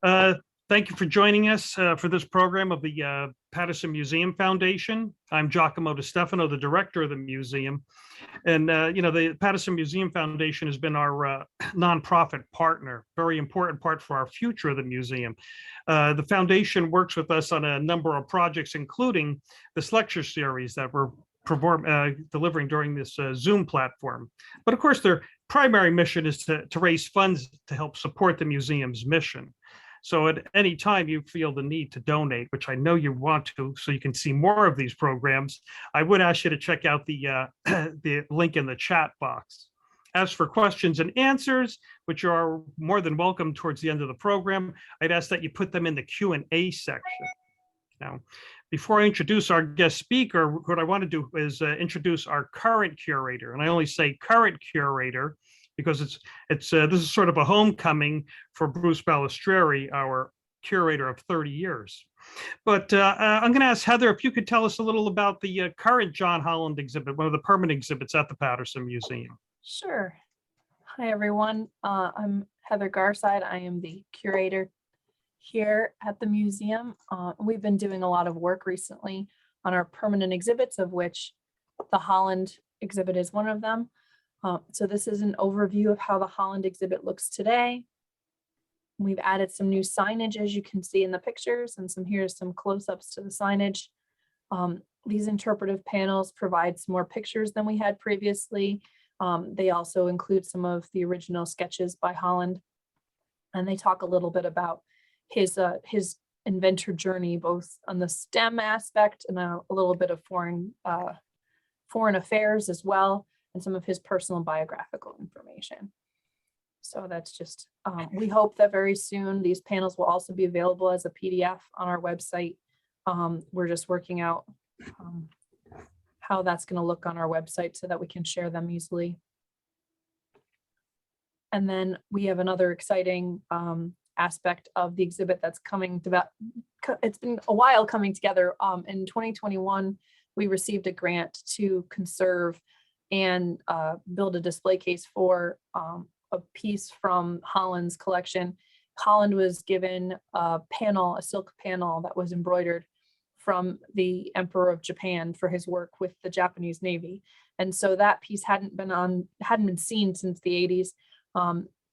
Uh, Thank you for joining us for this program of the Paterson Museum Foundation. I'm Giacomo DeStefano, the director of the museum. And, the Paterson Museum Foundation has been our nonprofit partner, very important part for our future of the museum. The foundation works with us on a number of projects, including this lecture series that we're delivering during this Zoom platform. But of course, their primary mission is to raise funds to help support the museum's mission. So at any time you feel the need to donate, which I know you want to, so you can see more of these programs, I would ask you to check out the the link in the chat box. As for questions and answers, which are more than welcome towards the end of the program, I'd ask that you put them in the Q&A section. Now, before I introduce our guest speaker, what I want to do is introduce our current curator. And I only say current curator because this is sort of a homecoming for Bruce Balistrieri, our curator of 30 years. But I'm going to ask Heather if you could tell us a little about the current John Holland exhibit, one of the permanent exhibits at the Paterson Museum. Sure. Hi, everyone. I'm Heather Garside. I am the curator here at the museum. We've been doing a lot of work recently on our permanent exhibits, of which the Holland exhibit is one of them. So this is an overview of how the Holland exhibit looks today. We've added some new signage, as you can see in the pictures, and here's some close-ups to the signage. These interpretive panels provide some more pictures than we had previously. They also include some of the original sketches by Holland, and they talk a little bit about his inventor journey, both on the STEM aspect and a little bit of foreign affairs as well, and some of his personal biographical information. So that's just, we hope that very soon these panels will also be available as a PDF on our website. We're just working out how that's going to look on our website so that we can share them easily. And then we have another exciting aspect of the exhibit that's coming to it's been a while coming together. In 2021, we received a grant to conserve and build a display case for a piece from Holland's collection. Holland was given a silk panel that was embroidered from the Emperor of Japan for his work with the Japanese Navy. And so that piece hadn't been seen since the 80s.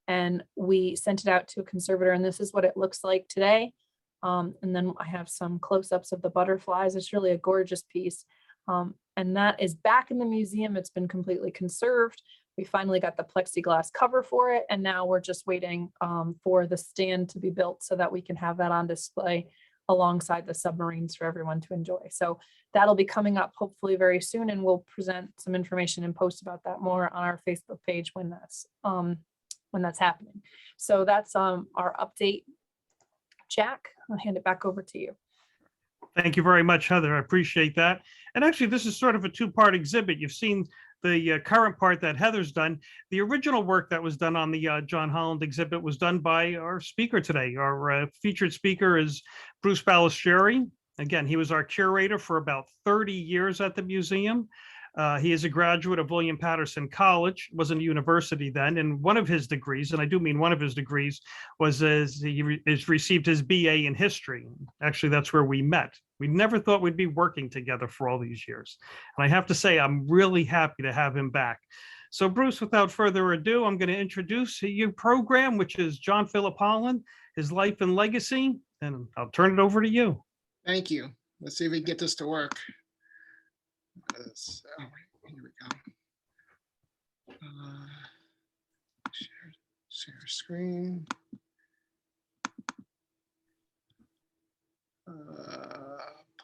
And we sent it out to a conservator, and this is what it looks like today. And then I have some close-ups of the butterflies. It's really a gorgeous piece. And that is back in the museum. It's been completely conserved. We finally got the plexiglass cover for it, and now we're just waiting for the stand to be built so that we can have that on display alongside the submarines for everyone to enjoy. So that'll be coming up hopefully very soon, and we'll present some information and post about that more on our Facebook page when that's happening. So that's our update. Jack, I'll hand it back over to you. Thank you very much, Heather. I appreciate that. And actually, this is sort of a two-part exhibit. You've seen the current part that Heather's done. The original work that was done on the John Holland exhibit was done by our speaker today. Our featured speaker is Bruce Balistrieri. Again, he was our curator for about 30 years at the museum. He is a graduate of William Paterson College, wasn't a university then, and one of his degrees, and I do mean one of his degrees, was received his BA in history. Actually, that's where we met. We never thought we'd be working together for all these years. And I have to say, I'm really happy to have him back. So Bruce, without further ado, I'm going to introduce your program, which is John Philip Holland, His Life and Legacy, and I'll turn it over to you. Thank you. Let's see if we can get this to work. Here we go. Share screen.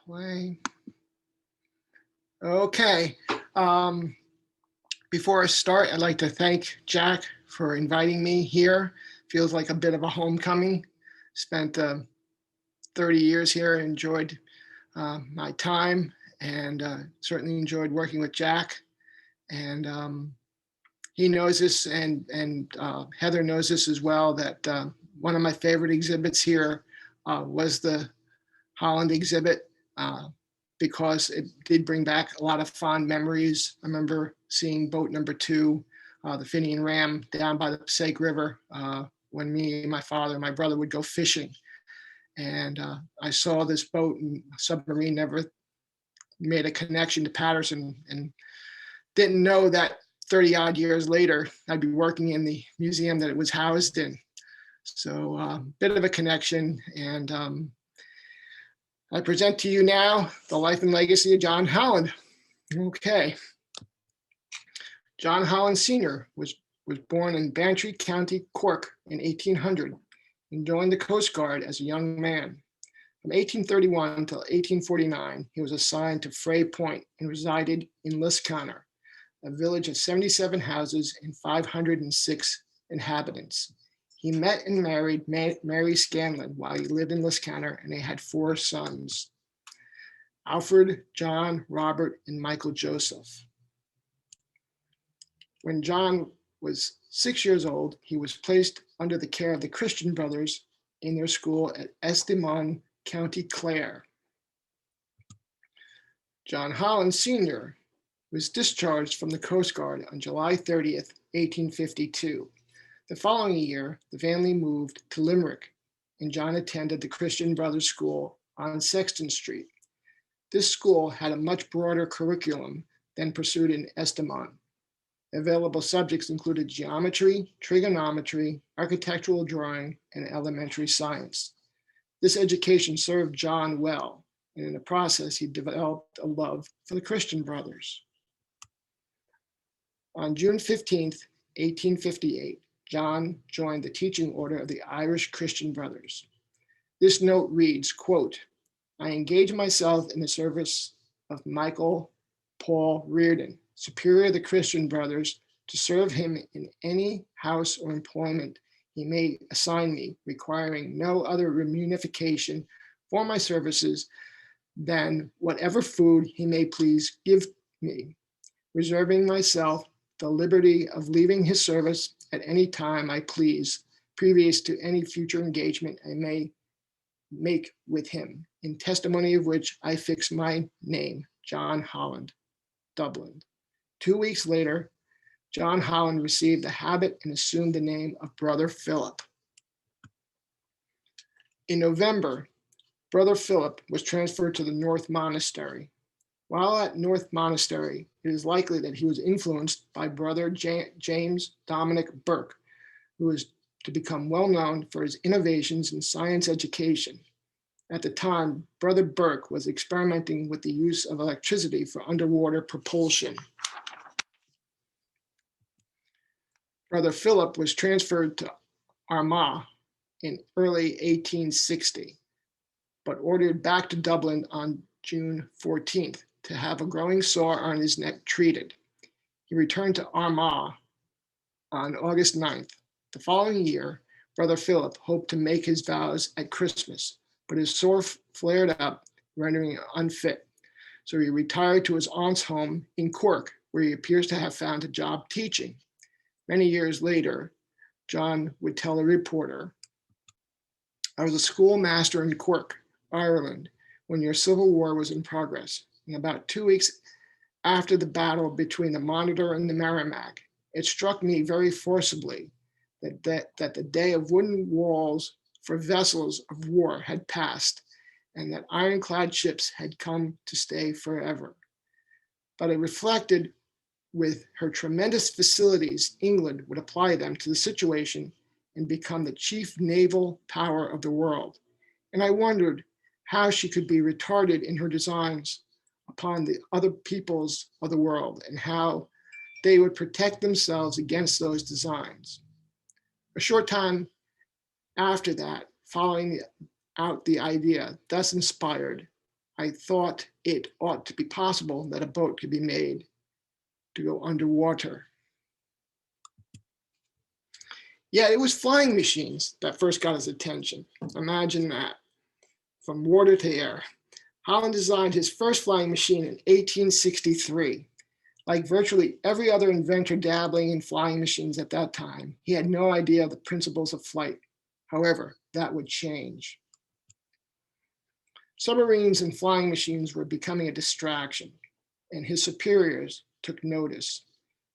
Play. Okay. Before I start, I'd like to thank Jack for inviting me here. Feels like a bit of a homecoming. Spent 30 years here, enjoyed my time, and certainly enjoyed working with Jack. And he knows this, and Heather knows this as well, that one of my favorite exhibits here was the Holland exhibit, because it did bring back a lot of fond memories. I remember seeing boat number 2, the Fenian ram, down by the Passaic River when me and my father and my brother would go fishing. And I saw this boat and submarine, never made a connection to Paterson, and didn't know that 30 odd years later, I'd be working in the museum that it was housed in. So a bit of a connection. And I present to you now the life and legacy of John Holland. Okay. John Holland Sr. was born in Bantry County, Cork in 1800 and joined the Coast Guard as a young man. From 1831 until 1849, he was assigned to Frey Point and resided in Lisconnor, a village of 77 houses and 506 inhabitants. He met and married Mary Scanlon while he lived in Lisconnor, and they had 4 sons: Alfred, John, Robert, and Michael Joseph. When John was 6 years old, he was placed under the care of the Christian brothers in their school at Estimon, County Clare. John Holland Sr. was discharged from the Coast Guard on July 30th, 1852. The following year, the family moved to Limerick, and John attended the Christian Brothers School on Sexton Street. This school had a much broader curriculum than pursued in Estimon. Available subjects included geometry, trigonometry, architectural drawing, and elementary science. This education served John well, and in the process, he developed a love for the Christian Brothers. On June 15th, 1858, John joined the teaching order of the Irish Christian Brothers. This note reads, quote, "I engage myself in the service of Michael Paul Reardon, superior of the Christian Brothers, to serve him in any house or employment he may assign me, requiring no other remunification for my services than whatever food he may please give me, reserving myself the liberty of leaving his service at any time I please, previous to any future engagement I may make with him, in testimony of which I fix my name, John Holland, Dublin." 2 weeks later, John Holland received the habit and assumed the name of Brother Philip. In November, Brother Philip was transferred to the North Monastery. While at North Monastery, it is likely that he was influenced by Brother James Dominic Burke, who was to become well known for his innovations in science education. At the time, Brother Burke was experimenting with the use of electricity for underwater propulsion. Brother Philip was transferred to Armagh in early 1860, but ordered back to Dublin on June 14th to have a growing sore on his neck treated. He returned to Armagh on August 9th. The following year, Brother Philip hoped to make his vows at Christmas, but his sore flared up, rendering him unfit. So he retired to his aunt's home in Cork, where he appears to have found a job teaching. Many years later, John would tell a reporter, "I was a schoolmaster in Cork, Ireland, when your civil war was in progress. And about 2 weeks after the battle between the Monitor and the Merrimack, it struck me very forcibly that the day of wooden walls for vessels of war had passed, and that ironclad ships had come to stay forever. But it reflected with her tremendous facilities, England would apply them to the situation and become the chief naval power of the world. And I wondered how she could be retarded in her designs upon the other peoples of the world and how they would protect themselves against those designs." A short time after that, following out the idea thus inspired, I thought it ought to be possible that a boat could be made to go underwater. Yeah, it was flying machines that first got his attention. Imagine that, from water to air. Holland designed his first flying machine in 1863. Like virtually every other inventor dabbling in flying machines at that time, he had no idea of the principles of flight. However, that would change. Submarines and flying machines were becoming a distraction, and his superiors took notice.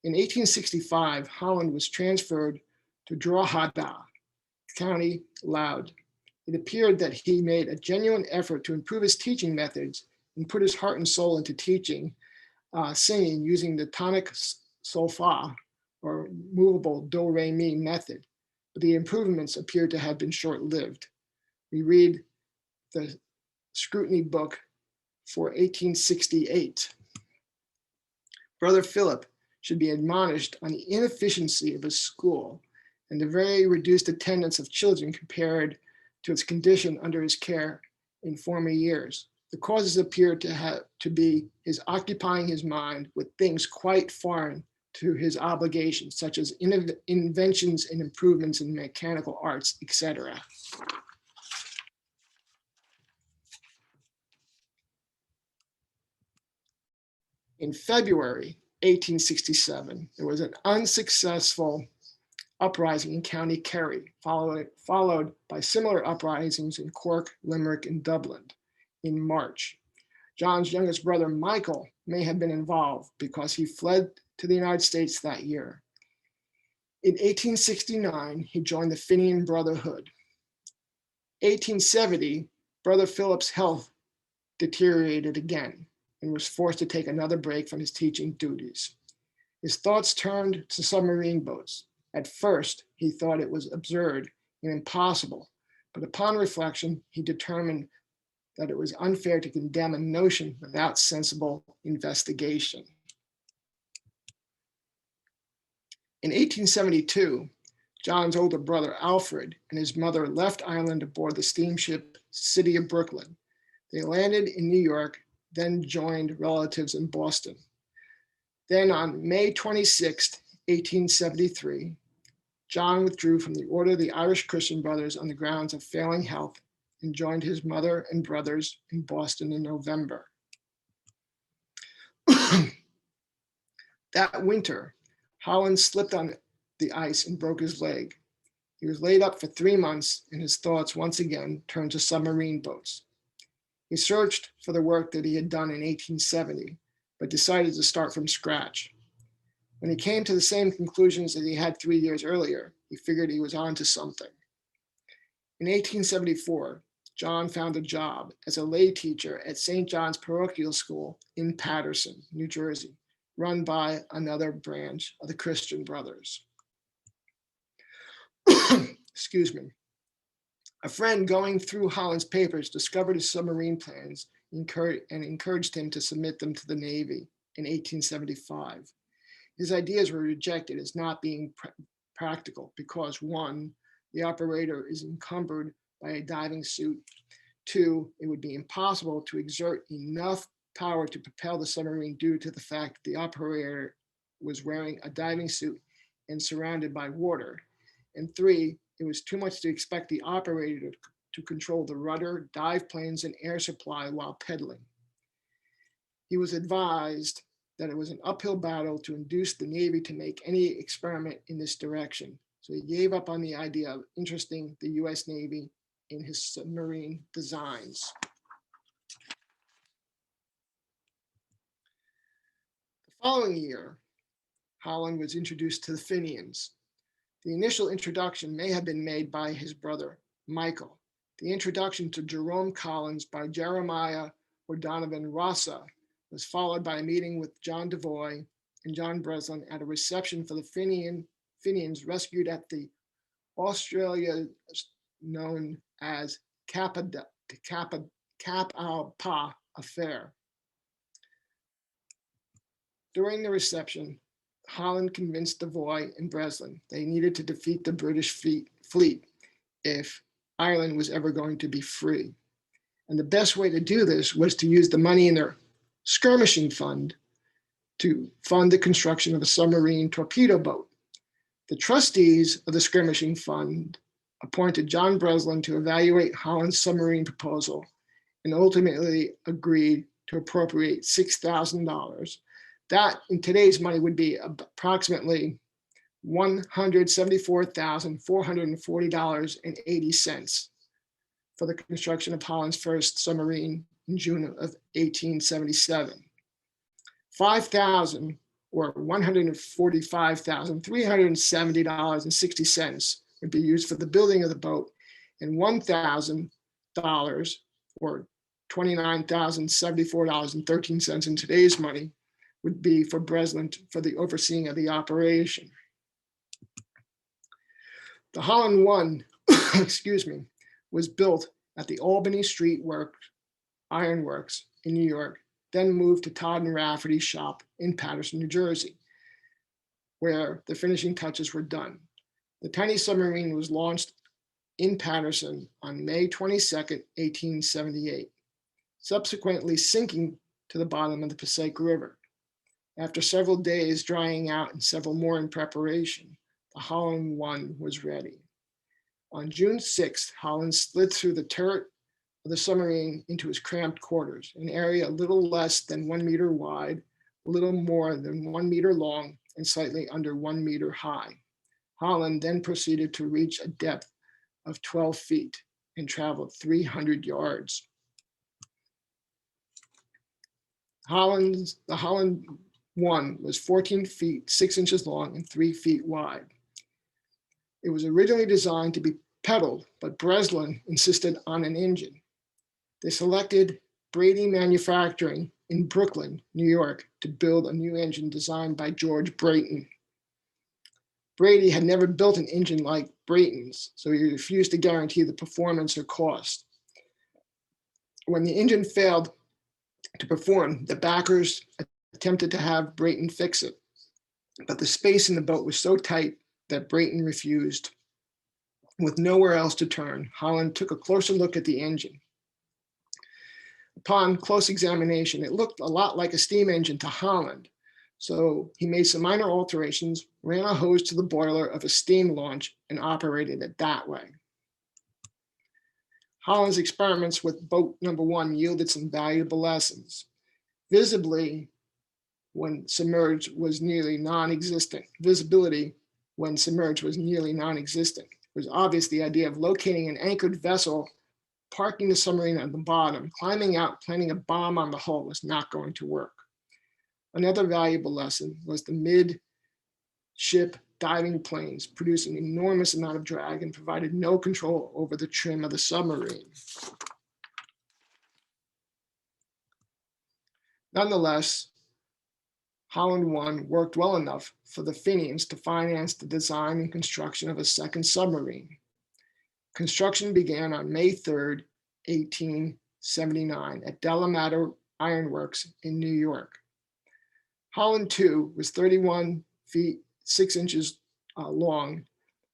In 1865, Holland was transferred to Drogheda, County loud. It appeared that he made a genuine effort to improve his teaching methods and put his heart and soul into teaching, singing using the tonic sol fa, or movable do re mi method. But the improvements appeared to have been short-lived. We read the scrutiny book for 1868. Brother Philip should be admonished on the inefficiency of his school and the very reduced attendance of children compared to its condition under his care in former years. The causes appear to be his occupying his mind with things quite foreign to his obligations, such as inventions and improvements in mechanical arts, etc. In February 1867, there was an unsuccessful uprising in County Kerry, followed by similar uprisings in Cork, Limerick, and Dublin in March. John's youngest brother, Michael, may have been involved because he fled to the United States that year. In 1869, he joined the Fenian Brotherhood. 1870, Brother Philip's health deteriorated again and was forced to take another break from his teaching duties. His thoughts turned to submarine boats. At first, he thought it was absurd and impossible, but upon reflection, he determined that it was unfair to condemn a notion without sensible investigation. In 1872, John's older brother, Alfred, and his mother left Ireland aboard the steamship City of Brooklyn. They landed in New York, then joined relatives in Boston. Then on May 26, 1873, John withdrew from the Order of the Irish Christian Brothers on the grounds of failing health and joined his mother and brothers in Boston in November. That winter, Holland slipped on the ice and broke his leg. He was laid up for 3 months, and his thoughts once again turned to submarine boats. He searched for the work that he had done in 1870, but decided to start from scratch. When he came to the same conclusions that he had 3 years earlier, he figured he was onto something. In 1874, John found a job as a lay teacher at St. John's Parochial School in Paterson, New Jersey, run by another branch of the Christian Brothers. Excuse me. A friend going through Holland's papers discovered his submarine plans and encouraged him to submit them to the Navy in 1875. His ideas were rejected as not being practical because 1, the operator is encumbered by a diving suit. 2, it would be impossible to exert enough power to propel the submarine due to the fact that the operator was wearing a diving suit and surrounded by water. And 3, it was too much to expect the operator to control the rudder, dive planes, and air supply while pedaling. He was advised that it was an uphill battle to induce the Navy to make any experiment in this direction. So he gave up on the idea of interesting the US Navy in his submarine designs. The following year, Holland was introduced to the Fenians. The initial introduction may have been made by his brother, Michael. The introduction to Jerome Collins by Jeremiah or Donovan Rossa was followed by a meeting with John Devoy and John Breslin at a reception for the Fenians rescued at the Australia known as Kappa affair. During the reception, Holland convinced Devoy and Breslin they needed to defeat the British fleet if Ireland was ever going to be free. And the best way to do this was to use the money in their skirmishing fund to fund the construction of a submarine torpedo boat. The trustees of the skirmishing fund appointed John Breslin to evaluate Holland's submarine proposal and ultimately agreed to appropriate $6,000. That in today's money would be approximately $174,440.80 for the construction of Holland's first submarine in June of 1877. $5,000 or $145,370.60 would be used for the building of the boat, and $1,000, or $29,074.13 in today's money, would be for Breslin for the overseeing of the operation. The Holland I, excuse me, was built at the Albany Street Iron Works in New York, then moved to Todd and Rafferty's shop in Paterson, New Jersey, where the finishing touches were done. The tiny submarine was launched in Paterson on May 22nd, 1878, subsequently sinking to the bottom of the Passaic River. After several days drying out and several more in preparation, the Holland I was ready. On June 6th, Holland slid through the turret of the submarine into his cramped quarters, an area a little less than 1 meter wide, a little more than 1 meter long, and slightly under 1 meter high. Holland then proceeded to reach a depth of 12 feet and traveled 300 yards. The Holland I was 14 feet, 6 inches long and 3 feet wide. It was originally designed to be pedaled, but Breslin insisted on an engine. They selected Brady Manufacturing in Brooklyn, New York, to build a new engine designed by George Brayton. Brady had never built an engine like Brayton's, so he refused to guarantee the performance or cost. When the engine failed to perform, the backers attempted to have Brayton fix it, but the space in the boat was so tight that Brayton refused. With nowhere else to turn, Holland took a closer look at the engine. Upon close examination, it looked a lot like a steam engine to Holland, so he made some minor alterations, ran a hose to the boiler of a steam launch, and operated it that way. Holland's experiments with boat number 1 yielded some valuable lessons. Visibility when submerged was nearly non-existent. Visibility when submerged was nearly non-existent. It was obvious the idea of locating an anchored vessel, parking the submarine at the bottom, climbing out, planting a bomb on the hull was not going to work. Another valuable lesson was the mid-ship diving planes produced an enormous amount of drag and provided no control over the trim of the submarine. Nonetheless, Holland I worked well enough for the Fenians to finance the design and construction of a second submarine. Construction began on May 3rd, 1879 at Delamater Iron Works in New York. Holland II was 31 feet 6 inches long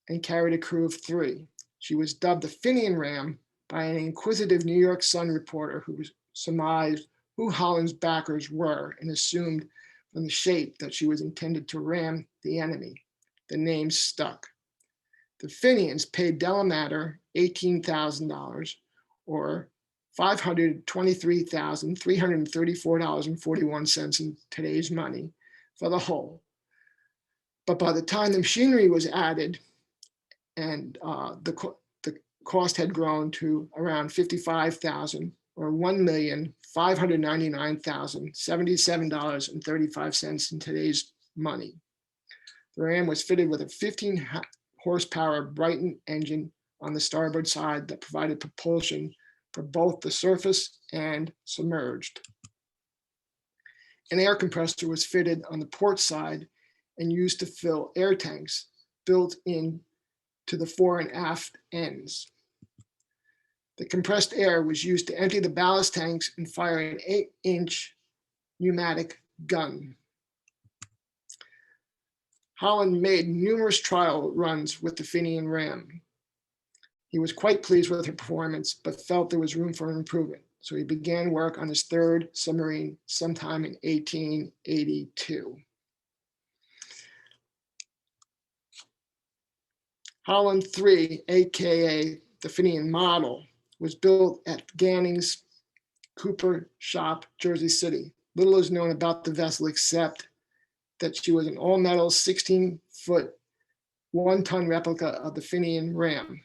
and carried a crew of 3. She was dubbed the Fenian Ram by an inquisitive New York Sun reporter who surmised who Holland's backers were and assumed from the shape that she was intended to ram the enemy. The name stuck. The Fenians paid Delamater $18,000, or $523,334.41 in today's money for the hull. But by the time the machinery was added and the cost had grown to around $55,000, or $1,599,077.35 in today's money. The Ram was fitted with a 15 horsepower Brighton engine on the starboard side that provided propulsion for both the surface and submerged. An air compressor was fitted on the port side and used to fill air tanks built in to the fore and aft ends. The compressed air was used to empty the ballast tanks and fire an 8-inch pneumatic gun. Holland made numerous trial runs with the Fenian Ram. He was quite pleased with her performance, but felt there was room for improvement. So he began work on his third submarine sometime in 1882. Holland III, AKA the Fenian model, was built at Ganning's Cooper Shop, Jersey City. Little is known about the vessel except that she was an all-metal 16-foot, 1-ton replica of the Fenian Ram.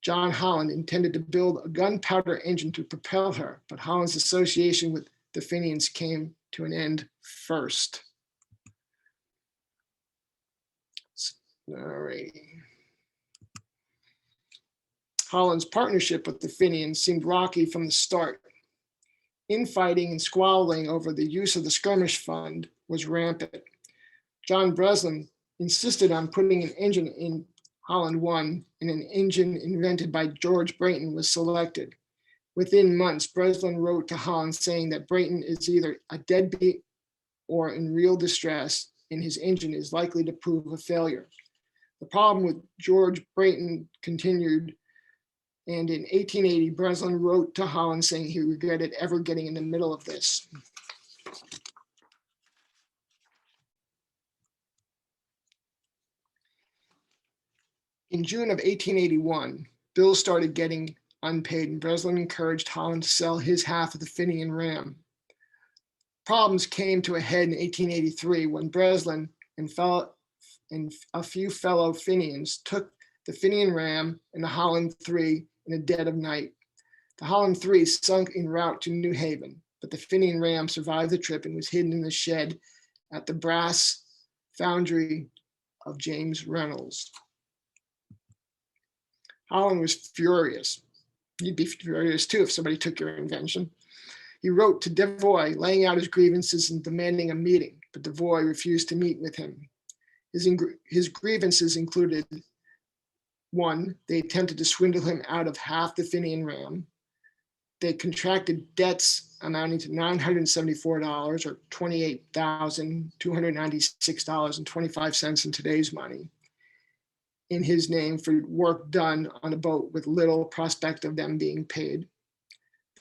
John Holland intended to build a gunpowder engine to propel her, but Holland's association with the Fenians came to an end first. All right. Holland's partnership with the Fenians seemed rocky from the start. Infighting and squabbling over the use of the skirmish fund was rampant. John Breslin insisted on putting an engine in Holland I, and an engine invented by George Brayton was selected. Within months, Breslin wrote to Holland saying that Brayton is either a deadbeat or in real distress, and his engine is likely to prove a failure. The problem with George Brayton continued, and in 1880, Breslin wrote to Holland saying he regretted ever getting in the middle of this. In June of 1881, bills started getting unpaid, and Breslin encouraged Holland to sell his half of the Fenian ram. Problems came to a head in 1883 when Breslin and a few fellow Fenians took the Fenian ram and the Holland III in the dead of night. The Holland III sunk en route to New Haven, but the Fenian ram survived the trip and was hidden in the shed at the brass foundry of James Reynolds. Holland was furious. You'd be furious too if somebody took your invention. He wrote to Devoy laying out his grievances and demanding a meeting, but Devoy refused to meet with him. His grievances included: 1, they attempted to swindle him out of half the Fenian ram. They contracted debts amounting to $974, or $28,296.25 in today's money, in his name for work done on a boat with little prospect of them being paid.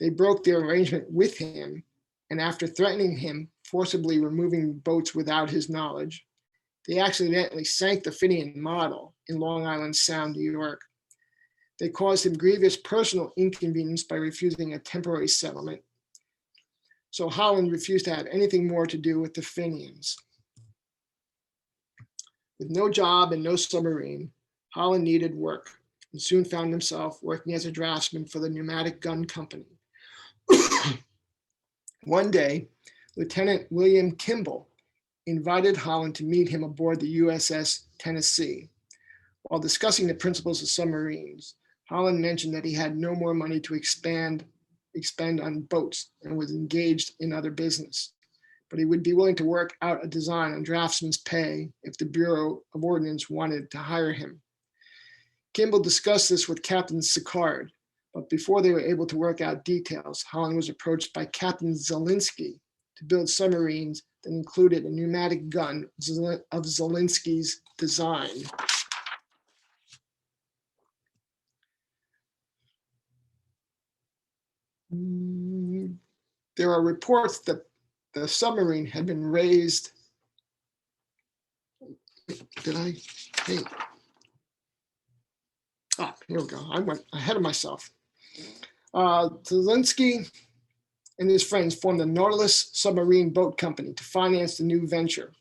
They broke their arrangement with him, and after threatening him, forcibly removing boats without his knowledge, they accidentally sank the Fenian model in Long Island Sound, New York. They caused him grievous personal inconvenience by refusing a temporary settlement. So Holland refused to have anything more to do with the Fenians. With no job and no submarine, Holland needed work and soon found himself working as a draftsman for the pneumatic gun company. One day, Lieutenant William Kimball invited Holland to meet him aboard the USS Tennessee. While discussing the principles of submarines, Holland mentioned that he had no more money to expend on boats and was engaged in other business, but he would be willing to work out a design on draftsman's pay if the Bureau of Ordnance wanted to hire him. Kimball discussed this with Captain Sicard, but before they were able to work out details, Holland was approached by Captain Zelinsky to build submarines that included a pneumatic gun of Zelinsky's design. There are reports that the submarine had been raised. Here we go. I went ahead of myself. Zelinsky and his friends formed the Nautilus Submarine Boat Company to finance the new venture.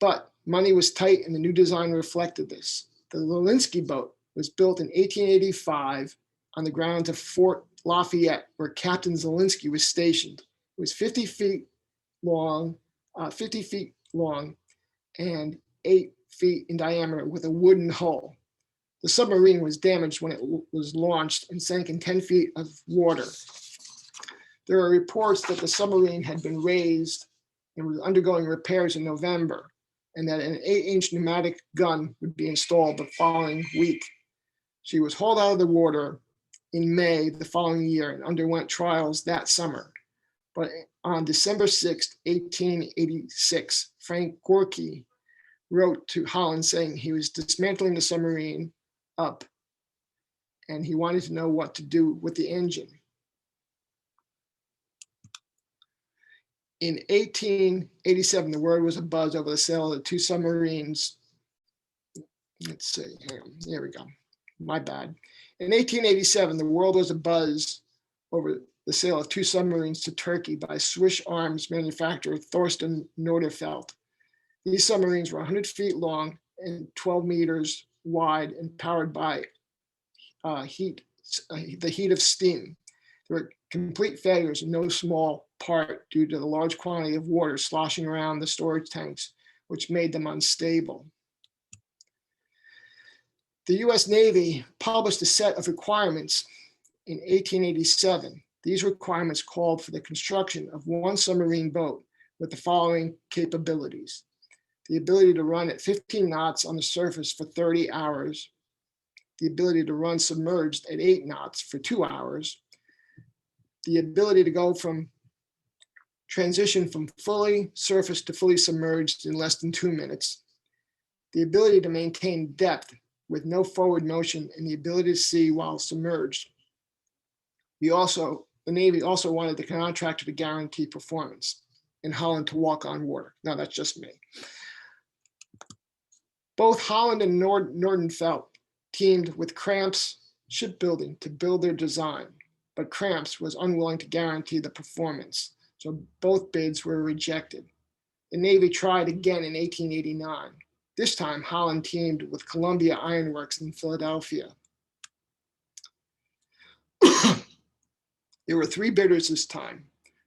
But money was tight and the new design reflected this. The Zelinsky boat was built in 1885 on the grounds of Fort Lafayette, where Captain Zelinsky was stationed. It was 50 feet long and 8 feet in diameter with a wooden hull. The submarine was damaged when it was launched and sank in 10 feet of water. There are reports that the submarine had been raised and was undergoing repairs in November, and that an 8-inch pneumatic gun would be installed the following week. She was hauled out of the water in May the following year and underwent trials that summer. But on December 6, 1886, Frank Gorky wrote to Holland saying he was dismantling the submarine up and he wanted to know what to do with the engine. In 1887, the word was abuzz over the sale of the 2 submarines. Let's see, here we go. My bad. In 1887, the world was abuzz over the sale of 2 submarines to Turkey by Swiss arms manufacturer Thorsten Norderfeld. These submarines were 100 feet long and 12 meters wide and powered by the heat of steam. They were complete failures in no small part due to the large quantity of water sloshing around the storage tanks, which made them unstable. The US Navy published a set of requirements in 1887. These requirements called for the construction of one submarine boat with the following capabilities: the ability to run at 15 knots on the surface for 30 hours, the ability to run submerged at 8 knots for 2 hours, the ability to go from transition from fully surfaced to fully submerged in less than 2 minutes, the ability to maintain depth with no forward motion, and the ability to see while submerged. The Navy also wanted the contractor to guarantee performance and Holland to walk on water. Now, that's just me. Both Holland and Nordenfeldt teamed with Cramps Shipbuilding to build their design, but Cramps was unwilling to guarantee the performance, so both bids were rejected. The Navy tried again in 1889. This time, Holland teamed with Columbia Iron Works in Philadelphia. There were 3 bidders this time: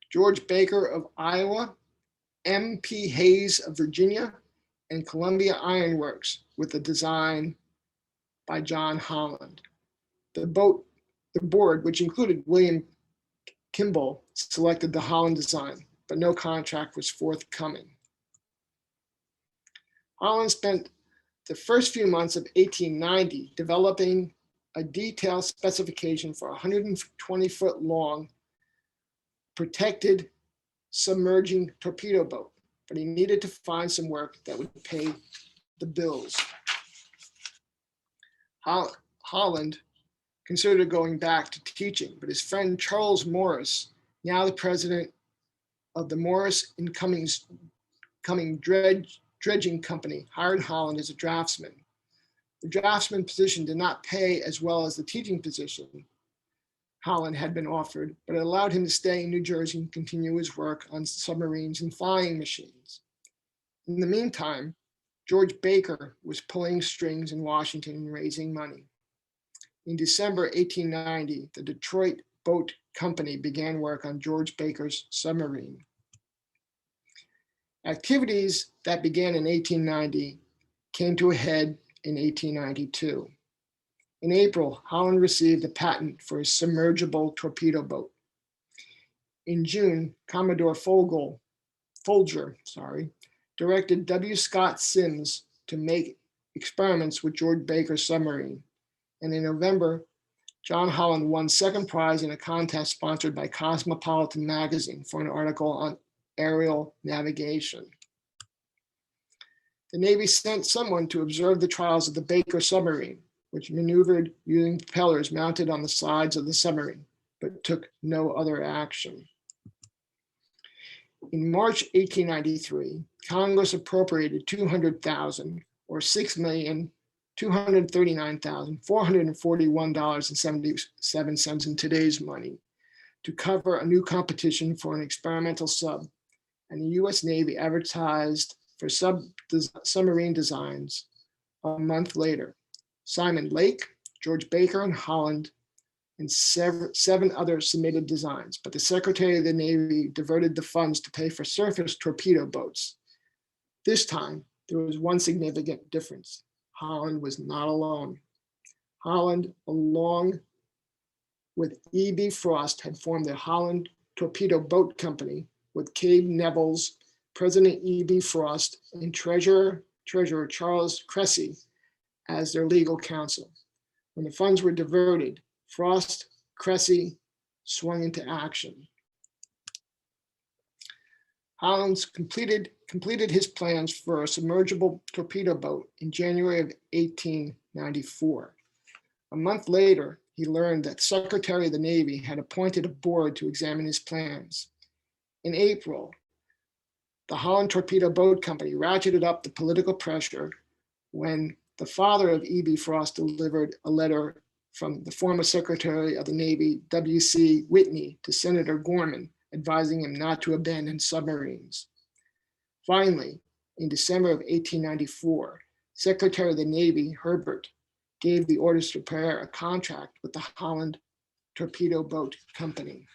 George Baker of Iowa, M.P. Hayes of Virginia, and Columbia Iron Works, with a design by John Holland. The board, which included William Kimball, selected the Holland design, but no contract was forthcoming. Holland spent the first few months of 1890 developing a detailed specification for a 120-foot long protected submerging torpedo boat, but he needed to find some work that would pay the bills. Holland considered going back to teaching, but his friend Charles Morris, now the president of the Morris and Cummings Dredging Company, hired Holland as a draftsman. The draftsman position did not pay as well as the teaching position Holland had been offered, but it allowed him to stay in New Jersey and continue his work on submarines and flying machines. In the meantime, George Baker was pulling strings in Washington and raising money. In December 1890, the Detroit Boat Company began work on George Baker's submarine. Activities that began in 1890 came to a head in 1892. In April, Holland received a patent for his submergible torpedo boat. In June, Commodore Folger directed W. Scott Sims to make experiments with George Baker's submarine. And in November, John Holland won second prize in a contest sponsored by Cosmopolitan magazine for an article on aerial navigation. The Navy sent someone to observe the trials of the Baker submarine, which maneuvered using propellers mounted on the sides of the submarine, but took no other action. In March 1893, Congress appropriated $200,000, or $6,239,441.77 in today's money, to cover a new competition for an experimental sub, and the U.S. Navy advertised for submarine designs a month later. Simon Lake, George Baker, and Holland, and seven others submitted designs, but the Secretary of the Navy diverted the funds to pay for surface torpedo boats. This time, there was one significant difference. Holland was not alone. Holland, along with E.B. Frost, had formed the Holland Torpedo Boat Company with Cave Neville's President E.B. Frost and Treasurer Charles Cressy as their legal counsel. When the funds were diverted, Frost, Cressy swung into action. Holland completed his plans for a submergible torpedo boat in January of 1894. A month later, he learned that the Secretary of the Navy had appointed a board to examine his plans. In April, the Holland Torpedo Boat Company ratcheted up the political pressure when the father of E.B. Frost delivered a letter from the former Secretary of the Navy, W.C. Whitney, to Senator Gorman, advising him not to abandon submarines. Finally, in December of 1894, Secretary of the Navy, Herbert, gave the orders to prepare a contract with the Holland Torpedo Boat Company.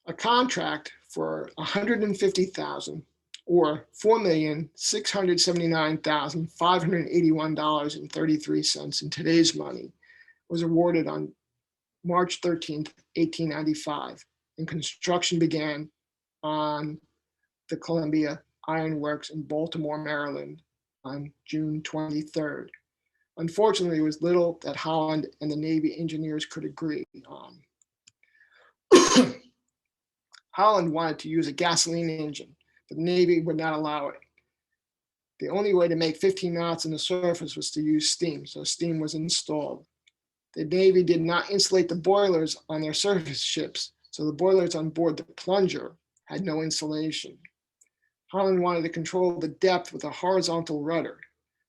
A contract for $150,000, or $4,679,581.33 in today's money, was awarded on March 13th, 1895, and construction began on the Columbia Iron Works in Baltimore, Maryland on June 23rd. Unfortunately, there was little that Holland and the Navy engineers could agree on. Holland wanted to use a gasoline engine, but the Navy would not allow it. The only way to make 15 knots on the surface was to use steam, so steam was installed. The Navy did not insulate the boilers on their surface ships, so the boilers on board the Plunger had no insulation. Holland wanted to control the depth with a horizontal rudder,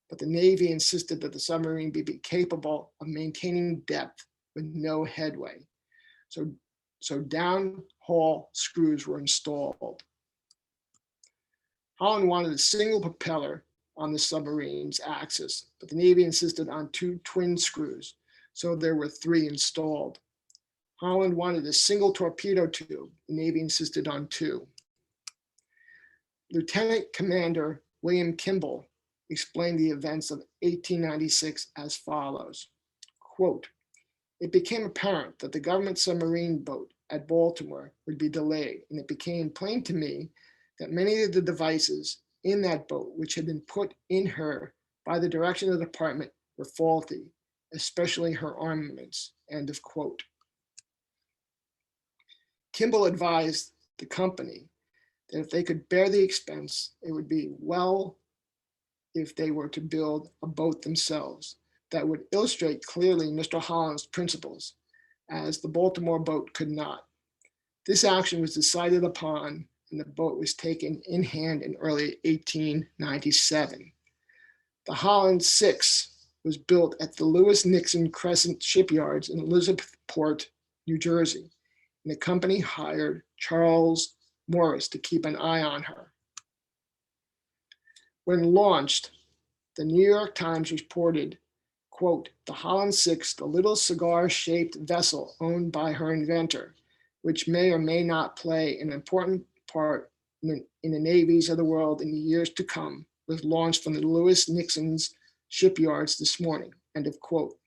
but the Navy insisted that the submarine be capable of maintaining depth with no headway. So downhaul screws were installed. Holland wanted a single propeller on the submarine's axis, but the Navy insisted on 2 twin screws, so there were 3 installed. Holland wanted a single torpedo tube. The Navy insisted on 2. Lieutenant Commander William Kimball explained the events of 1896 as follows, quote, "It became apparent that the government submarine boat at Baltimore would be delayed, and it became plain to me that many of the devices in that boat which had been put in her by the direction of the department were faulty, especially her armaments," end of quote. Kimball advised the company that if they could bear the expense, it would be well if they were to build a boat themselves that would illustrate clearly Mr. Holland's principles, as the Baltimore boat could not. This action was decided upon, and the boat was taken in hand in early 1897. The Holland VI was built at the Lewis Nixon Crescent shipyards in Elizabethport, New Jersey, and the company hired Charles Morris to keep an eye on her. When launched, the New York Times reported, quote, "The Holland VI, the little cigar-shaped vessel owned by her inventor, which may or may not play an important part in the navies of the world in the years to come, was launched from the Lewis Nixon's shipyards this morning," end of quote.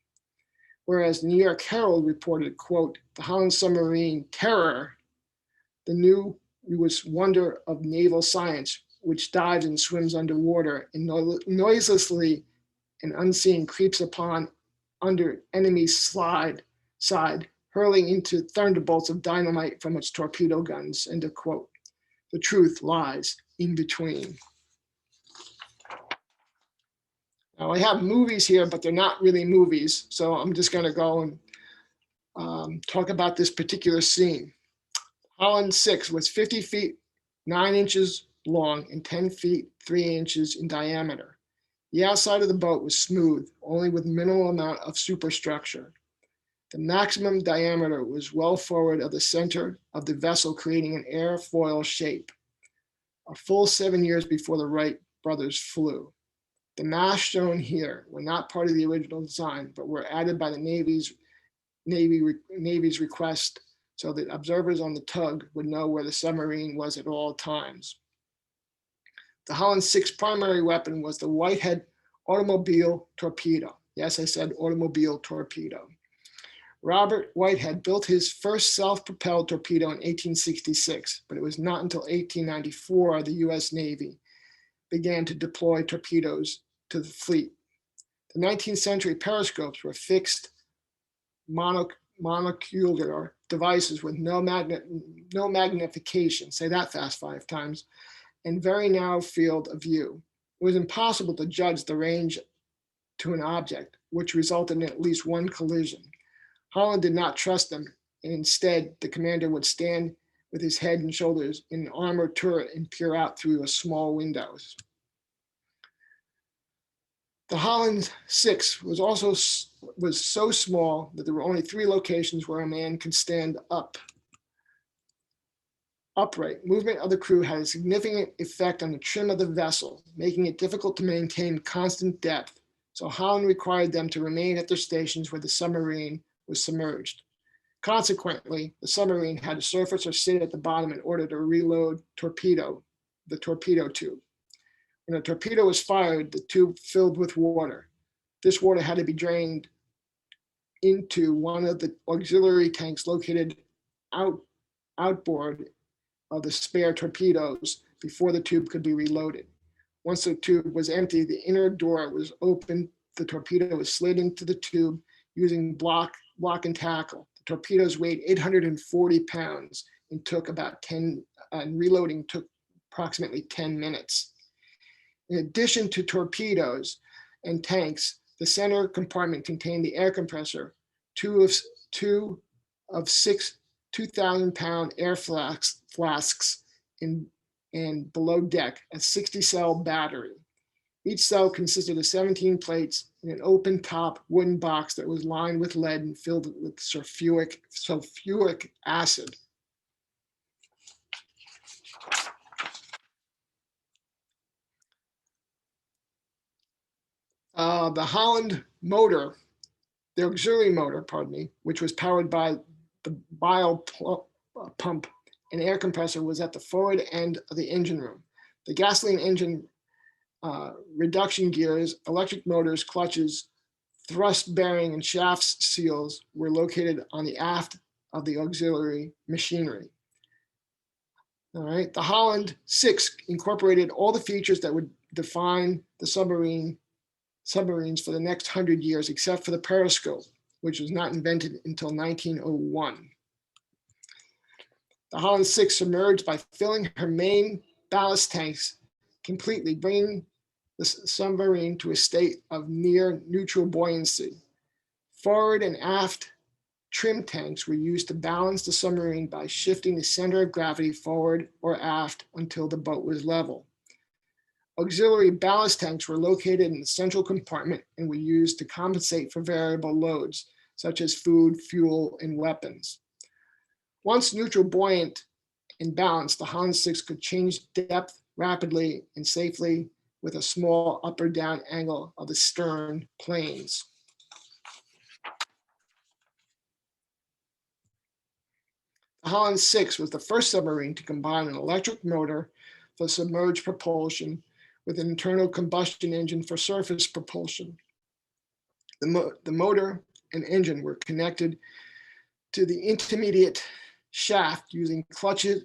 Whereas the New York Herald reported, quote, "The Holland Submarine Terror, the newest wonder of naval science, which dives and swims underwater and noiselessly and unseen creeps upon under enemy's side, hurling into thunderbolts of dynamite from its torpedo guns," end of quote. The truth lies in between. Now I have movies here, but they're not really movies, so I'm just going to go and talk about this particular scene. Holland VI was 50 feet 9 inches long and 10 feet 3 inches in diameter. The outside of the boat was smooth, only with minimal amount of superstructure. The maximum diameter was well forward of the center of the vessel, creating an airfoil shape. A full 7 years before the Wright brothers flew. The masts shown here were not part of the original design, but were added by the Navy's request, so that observers on the tug would know where the submarine was at all times. The Holland VI primary weapon was the Whitehead automobile torpedo. Yes, I said automobile torpedo. Robert Whitehead built his first self-propelled torpedo in 1866, but it was not until 1894 the US Navy began to deploy torpedoes to the fleet. The 19th century periscopes were fixed monocular devices with no magnification, say that fast 5 times, and very narrow field of view. It was impossible to judge the range to an object, which resulted in at least one collision. Holland did not trust them, and instead the commander would stand with his head and shoulders in an armored turret and peer out through a small windows. The Holland VI was so small that there were only 3 locations where a man could stand upright. Movement of the crew had a significant effect on the trim of the vessel, making it difficult to maintain constant depth. So Holland required them to remain at their stations where the submarine was submerged. Consequently, the submarine had to surface or sit at the bottom in order to reload torpedo the torpedo tube. When a torpedo was fired, the tube filled with water. This water had to be drained into one of the auxiliary tanks located outboard of the spare torpedoes before the tube could be reloaded. Once the tube was empty, the inner door was opened. The torpedo was slid into the tube using block and tackle. The torpedoes weighed 840 pounds and took about 10, and reloading took approximately 10 minutes. In addition to torpedoes and tanks, the center compartment contained the air compressor, two of 6 2,000-pound air flasks and below deck a 60-cell battery. Each cell consisted of 17 plates in an open top wooden box that was lined with lead and filled with sulfuric acid. The Holland motor, the auxiliary motor, which was powered by the bile pump and air compressor, was at the forward end of the engine room. The gasoline engine reduction gears, electric motors, clutches, thrust bearing and shaft seals were located on the aft of the auxiliary machinery. All right, the Holland VI incorporated all the features that would define the submarines for the next 100 years, except for the periscope, which was not invented until 1901. The Holland VI submerged by filling her main ballast tanks completely, bringing the submarine to a state of near neutral buoyancy. Forward and aft trim tanks were used to balance the submarine by shifting the center of gravity forward or aft until the boat was level. Auxiliary ballast tanks were located in the central compartment and were used to compensate for variable loads, such as food, fuel, and weapons. Once neutral buoyant and balanced, the Holland VI could change depth rapidly and safely with a small up or down angle of the stern planes. The Holland VI was the first submarine to combine an electric motor for submerged propulsion with an internal combustion engine for surface propulsion. The motor and engine were connected to the intermediate shaft using clutches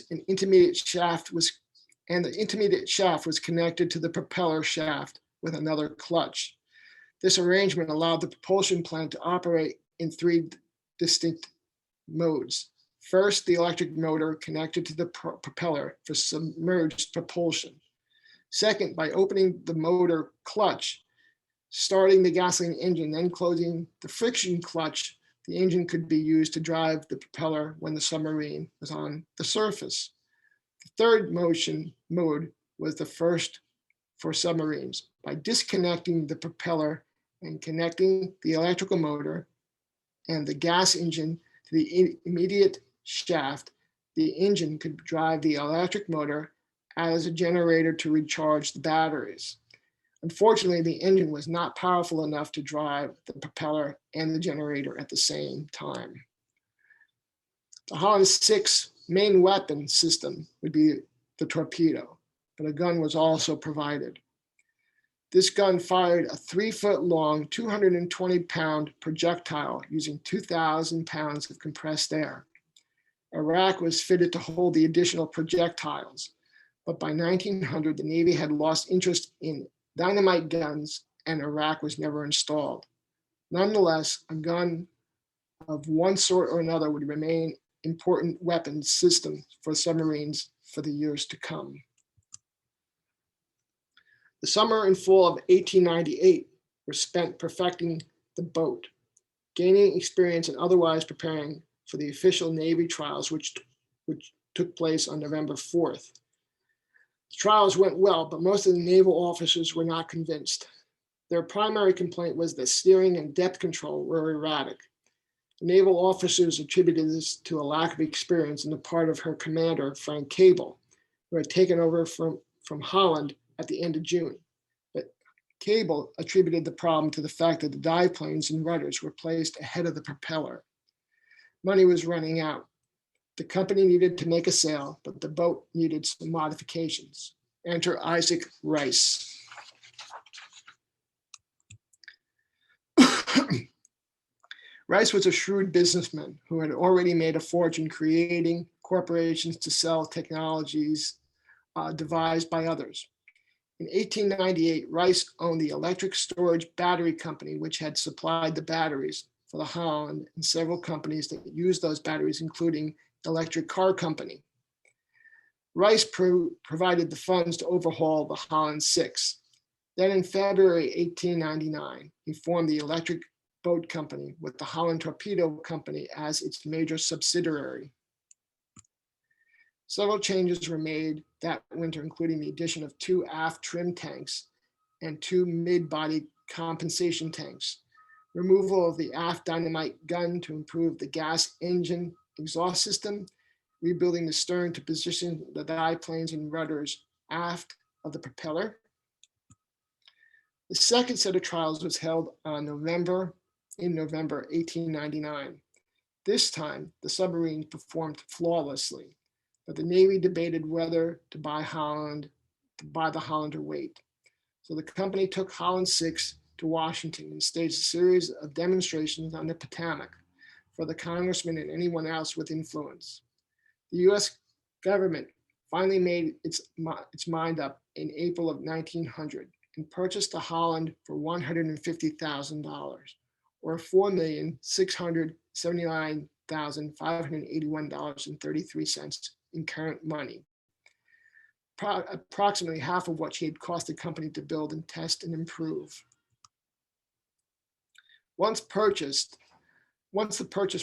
and the intermediate shaft was connected to the propeller shaft with another clutch. This arrangement allowed the propulsion plant to operate in 3 distinct modes. First, the electric motor connected to the propeller for submerged propulsion. Second, by opening the motor clutch, starting the gasoline engine, then closing the friction clutch, the engine could be used to drive the propeller when the submarine was on the surface. The third mode was the first for submarines. By disconnecting the propeller and connecting the electrical motor and the gas engine to the immediate shaft, the engine could drive the electric motor as a generator to recharge the batteries. Unfortunately, the engine was not powerful enough to drive the propeller and the generator at the same time. The Holland VI main weapon system would be the torpedo, but a gun was also provided. This gun fired a 3-foot-long, 220-pound projectile using 2,000 pounds of compressed air. A rack was fitted to hold the additional projectiles, but by 1900, the Navy had lost interest in dynamite guns and a rack was never installed. Nonetheless, a gun of one sort or another would remain important weapons system for submarines for the years to come. The summer and fall of 1898 were spent perfecting the boat, gaining experience and otherwise preparing for the official Navy trials, which took place on November 4th. The trials went well, but most of the naval officers were not convinced. Their primary complaint was that steering and depth control were erratic. The naval officers attributed this to a lack of experience on the part of her commander, Frank Cable, who had taken over from Holland at the end of June. But Cable attributed the problem to the fact that the dive planes and rudders were placed ahead of the propeller. Money was running out. The company needed to make a sale, but the boat needed some modifications. Enter Isaac Rice. Rice was a shrewd businessman who had already made a fortune creating corporations to sell technologies devised by others. In 1898, Rice owned the electric storage battery company, which had supplied the batteries for the Holland and several companies that used those batteries, including the electric car company. Rice provided the funds to overhaul the Holland VI. Then in February 1899, he formed the electric boat company with the Holland Torpedo Company as its major subsidiary. Several changes were made that winter, including the addition of 2 aft trim tanks and 2 mid-body compensation tanks, removal of the aft dynamite gun to improve the gas engine exhaust system, rebuilding the stern to position the biplanes and rudders aft of the propeller. The second set of trials was held in November 1899. This time, the submarine performed flawlessly, but the Navy debated whether to buy the Holland or wait. So the company took Holland VI to Washington and staged a series of demonstrations on the Potomac for the congressmen and anyone else with influence. The US government finally made its mind up in April of 1900 and purchased the Holland for $150,000, or $4,679,581.33 in current money, approximately half of what he had cost the company to build and test and improve. Once the purchase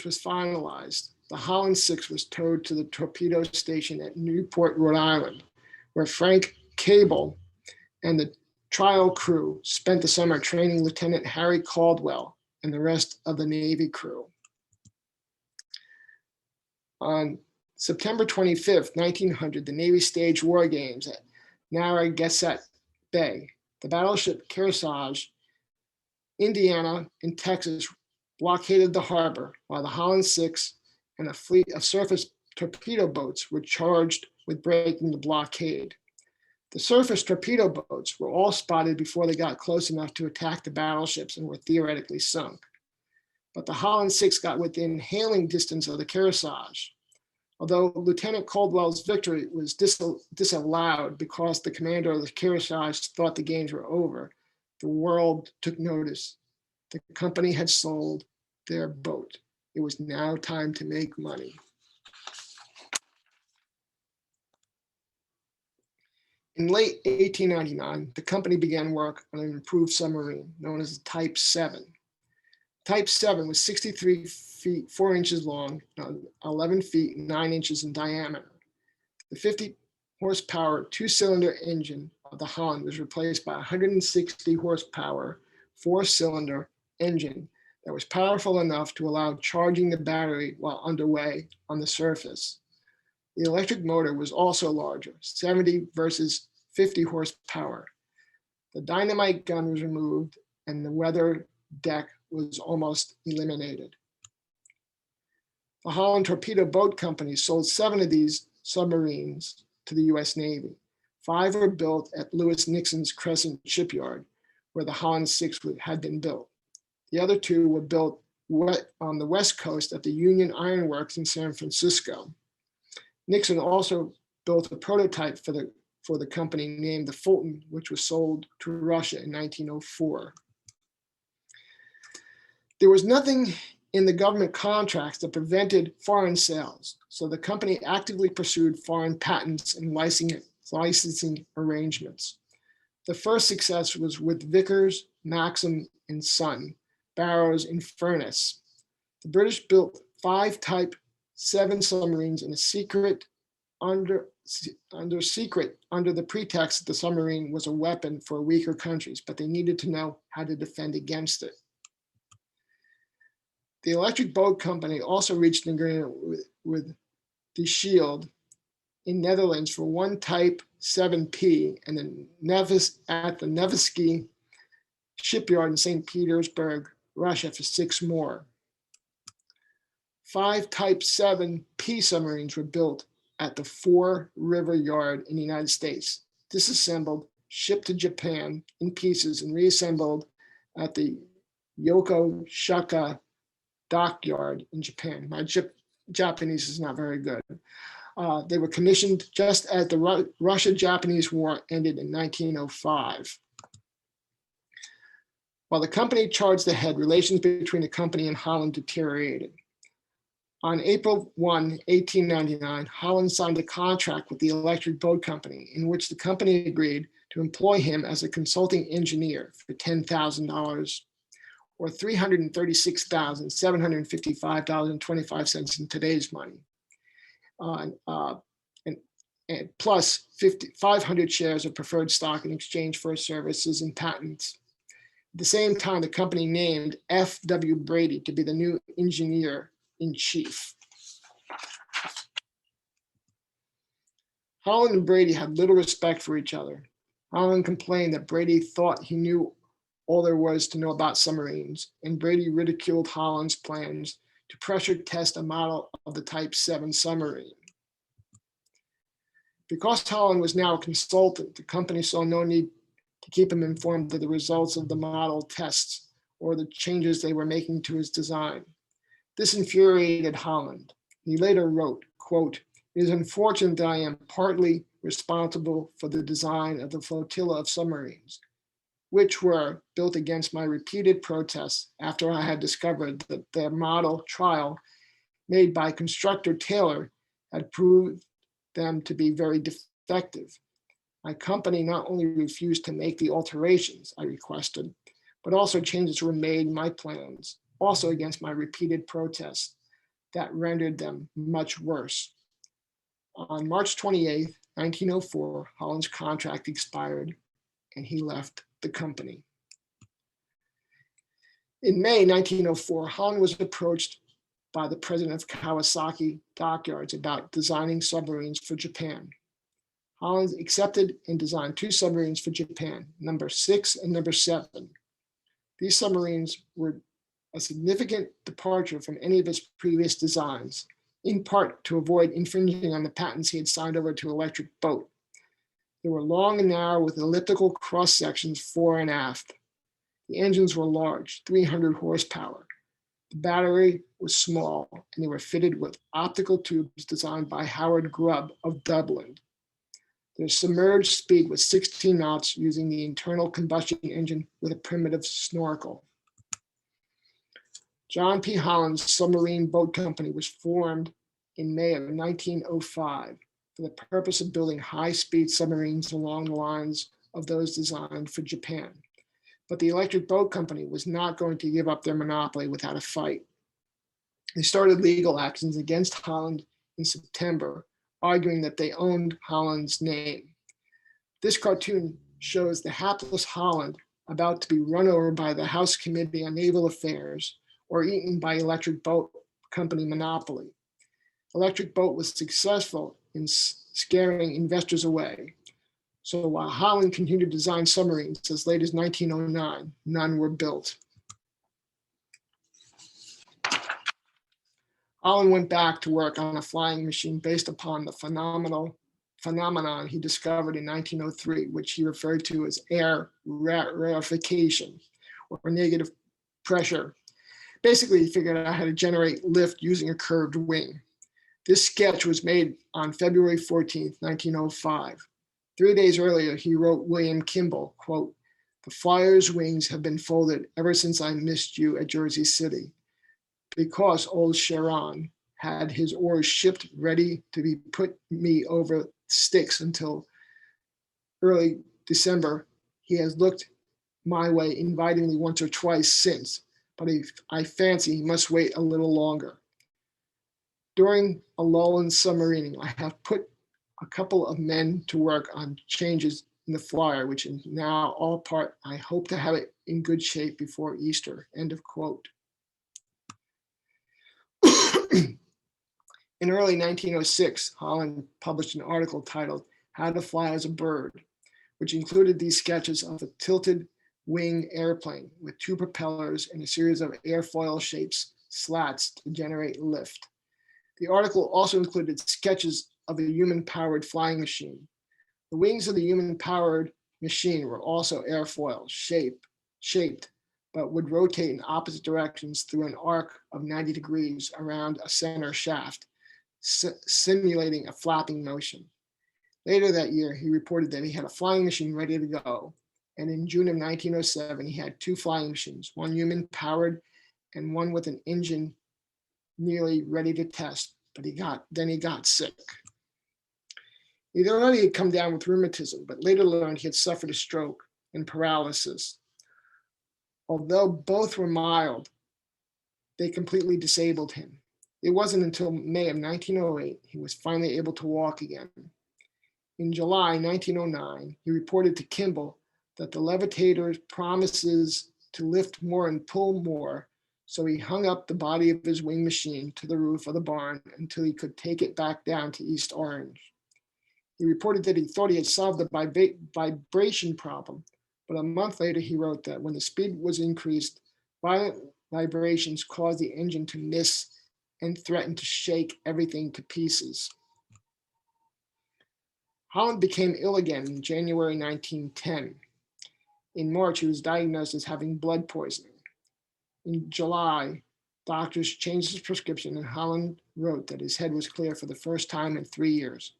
was finalized, the Holland VI was towed to the Torpedo Station at Newport, Rhode Island, where Frank Cable and the trial crew spent the summer training Lieutenant Harry Caldwell and the rest of the Navy crew. On September 25th, 1900, the Navy staged war games at Narragansett Bay. The battleship Kearsarge, Indiana, and Texas blockaded the harbor, while the Holland VI and a fleet of surface torpedo boats were charged with breaking the blockade. The surface torpedo boats were all spotted before they got close enough to attack the battleships and were theoretically sunk. But the Holland VI got within hailing distance of the Kearsarge. Although Lieutenant Caldwell's victory was disallowed because the commander of the Kearsarge thought the games were over, the world took notice. The company had sold their boat. It was now time to make money. In late 1899, the company began work on an improved submarine known as the Type 7. Type 7 was 63 feet 4 inches long, 11 feet 9 inches in diameter. The 50 horsepower 2-cylinder engine of the Holland was replaced by a 160 horsepower 4-cylinder engine that was powerful enough to allow charging the battery while underway on the surface. The electric motor was also larger, 70 versus 50 horsepower. The dynamite gun was removed and the weather deck was almost eliminated. The Holland Torpedo Boat Company sold 7 of these submarines to the US Navy. 5 were built at Lewis Nixon's Crescent Shipyard, where the Holland VI had been built. The other 2 were built on the West Coast at the Union Iron Works in San Francisco. Nixon also built a prototype for the company named the Fulton, which was sold to Russia in 1904. There was nothing in the government contracts that prevented foreign sales, so the company actively pursued foreign patents and licensing arrangements. The first success was with Vickers, Maxim, and Son, Barrows, and Furness. The British built 5 Type 7 submarines in a secret under the pretext that the submarine was a weapon for weaker countries, but they needed to know how to defend against it. The Electric Boat Company also reached an agreement with De Shield in Netherlands for 1 Type 7P and at the Nevsky shipyard in St. Petersburg, Russia for 6 more. 5 Type 7 P submarines were built at the Fore River Yard in the United States, disassembled, shipped to Japan in pieces, and reassembled at the Yokosuka dockyard in Japan. My Japanese is not very good. They were commissioned just as the Russia-Japanese War ended in 1905. While the company charged ahead, relations between the company and Holland deteriorated. On April 1, 1899, Holland signed a contract with the Electric Boat Company in which the company agreed to employ him as a consulting engineer for $10,000 or $336,755.25 in today's money, and plus 500 shares of preferred stock in exchange for services and patents. At the same time, the company named F.W. Brady to be the new engineer-in-chief. Holland and Brady had little respect for each other. Holland complained that Brady thought he knew all there was to know about submarines, and Brady ridiculed Holland's plans to pressure test a model of the Type 7 submarine. Because Holland was now a consultant, the company saw no need to keep him informed of the results of the model tests or the changes they were making to his design. This infuriated Holland. He later wrote, quote, "It is unfortunate that I am partly responsible for the design of the flotilla of submarines, which were built against my repeated protests after I had discovered that their model trial made by constructor Taylor had proved them to be very defective. My company not only refused to make the alterations I requested, but also changes were made in my plans, also against my repeated protests that rendered them much worse." On March 28, 1904, Holland's contract expired and he left the company. In May 1904, Holland was approached by the president of Kawasaki Dockyards about designing submarines for Japan. Holland accepted and designed 2 submarines for Japan, number 6 and number 7. These submarines were a significant departure from any of his previous designs, in part to avoid infringing on the patents he had signed over to Electric Boat. They were long and narrow with elliptical cross sections fore and aft. The engines were large, 300 horsepower. The battery was small, and they were fitted with optical tubes designed by Howard Grubb of Dublin. Their submerged speed was 16 knots using the internal combustion engine with a primitive snorkel. John P. Holland's Submarine Boat Company was formed in May of 1905 for the purpose of building high-speed submarines along the lines of those designed for Japan. But the Electric Boat Company was not going to give up their monopoly without a fight. They started legal actions against Holland in September, arguing that they owned Holland's name. This cartoon shows the hapless Holland about to be run over by the House Committee on Naval Affairs or eaten by Electric Boat Company monopoly. Electric Boat was successful in scaring investors away. So while Holland continued to design submarines as late as 1909, none were built. Holland went back to work on a flying machine based upon the phenomenon he discovered in 1903, which he referred to as air rarefaction or negative pressure. Basically, he figured out how to generate lift using a curved wing. This sketch was made on February 14, 1905. 3 days earlier, he wrote William Kimball, quote, "The flyer's wings have been folded ever since I missed you at Jersey City, because old Sharon had his oars shipped ready to be put me over sticks until early December. He has looked my way invitingly once or twice since, but I fancy he must wait a little longer. During a lull in submarining, I have put a couple of men to work on changes in the flyer, which is now all part. I hope to have it in good shape before Easter," end of quote. In early 1906, Holland published an article titled "How to Fly as a Bird," which included these sketches of a tilted wing airplane with 2 propellers and a series of airfoil shapes slats to generate lift. The article also included sketches of a human-powered flying machine. The wings of the human-powered machine were also airfoil shaped, but would rotate in opposite directions through an arc of 90 degrees around a center shaft, simulating a flapping motion. Later that year, he reported that he had a flying machine ready to go. And in June of 1907, he had 2 flying machines, one human-powered and one with an engine nearly ready to test, but he got sick. He'd already come down with rheumatism, but later learned he had suffered a stroke and paralysis. Although both were mild, they completely disabled him. It wasn't until May of 1908 he was finally able to walk again. In July 1909, he reported to Kimball that the levitator promises to lift more and pull more, so he hung up the body of his wing machine to the roof of the barn until he could take it back down to East Orange. He reported that he thought he had solved the vibration problem, but a month later he wrote that when the speed was increased, violent vibrations caused the engine to miss and threatened to shake everything to pieces. Holland became ill again in January 1910. In March, he was diagnosed as having blood poisoning. In July, doctors changed his prescription and Holland wrote that his head was clear for the first time in 3 years.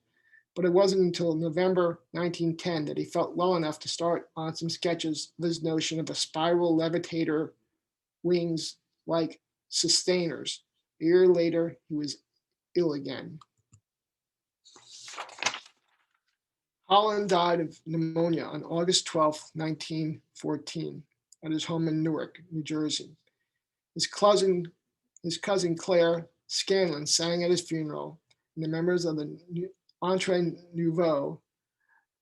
But it wasn't until November 1910 that he felt well enough to start on some sketches of his notion of a spiral levitator wings like sustainers. A year later, he was ill again. Holland died of pneumonia on August 12, 1914, at his home in Newark, New Jersey. His cousin Claire Scanlon sang at his funeral, and the members of the Entre Nouveau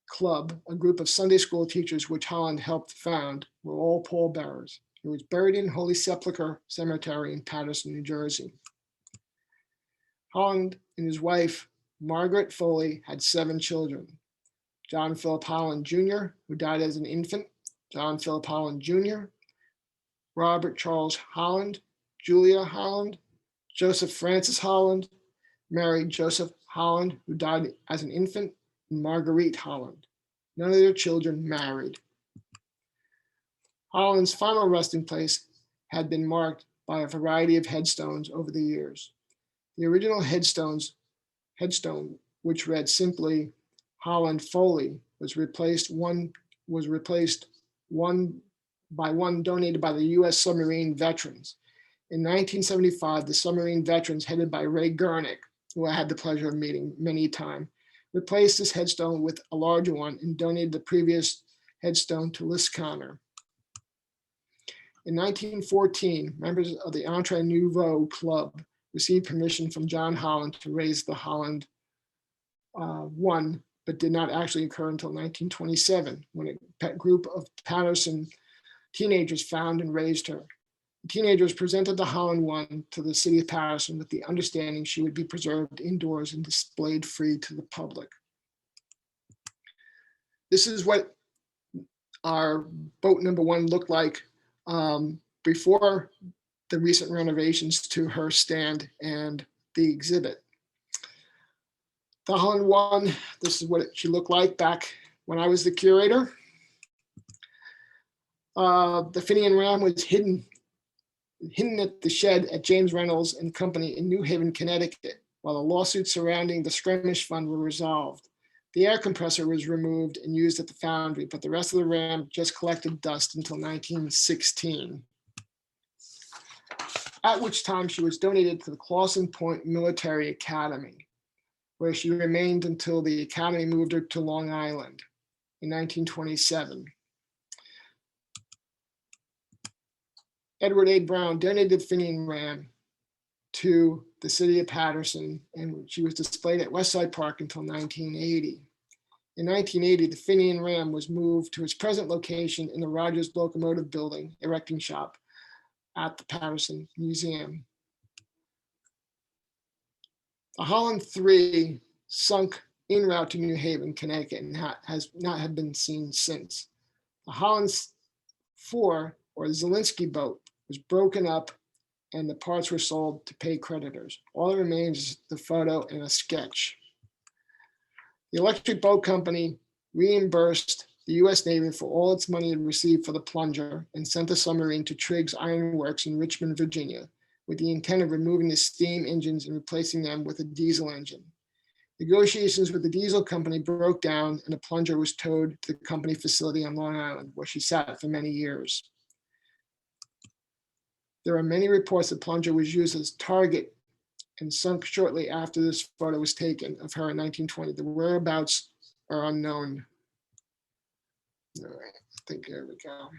Club, a group of Sunday school teachers which Holland helped found, were all pallbearers. He was buried in Holy Sepulchre Cemetery in Paterson, New Jersey. Holland and his wife, Margaret Foley, had 7 children. John Philip Holland Jr., who died as an infant, John Philip Holland Jr., Robert Charles Holland, Julia Holland, Joseph Francis Holland, Mary Joseph Holland, who died as an infant, and Marguerite Holland. None of their children married. Holland's final resting place had been marked by a variety of headstones over the years. The original headstone, which read simply Holland Foley, was replaced one by one donated by the U.S. Submarine veterans. In 1975, the submarine veterans, headed by Ray Gurnick, who I had the pleasure of meeting many times, replaced this headstone with a larger one and donated the previous headstone to Lisconnor. In 1914, members of the Entre Nouveau Club received permission from John Holland to raise the Holland I, but did not actually occur until 1927, when a group of Paterson teenagers found and raised her. The teenagers presented the Holland I to the city of Paterson with the understanding she would be preserved indoors and displayed free to the public. This is what our boat number 1 looked like before the recent renovations to her stand and the exhibit. The Holland I, this is what she looked like back when I was the curator. The Fenian ram was hidden at the shed at James Reynolds and Company in New Haven, Connecticut, while the lawsuits surrounding the skirmish fund were resolved. The air compressor was removed and used at the foundry, but the rest of the ram just collected dust until 1916, at which time she was donated to the Clawson Point Military Academy, where she remained until the academy moved her to Long Island in 1927. Edward A. Brown donated the Fenian ram to the city of Paterson, and she was displayed at Westside Park until 1980. In 1980, the Fenian ram was moved to its present location in the Rogers Locomotive Building erecting shop at the Paterson Museum. The Holland III sunk en route to New Haven, Connecticut, and has not been seen since. The Holland IV, or the Zielinski boat, was broken up and the parts were sold to pay creditors. All that remains is the photo and a sketch. The Electric Boat Company reimbursed the U.S. Navy for all its money it received for the plunger and sent the submarine to Triggs Iron Works in Richmond, Virginia, with the intent of removing the steam engines and replacing them with a diesel engine. Negotiations with the diesel company broke down and the plunger was towed to the company facility on Long Island, where she sat for many years. There are many reports the plunger was used as target and sunk shortly after this photo was taken of her in 1920. The whereabouts are unknown. All right, I think there we go.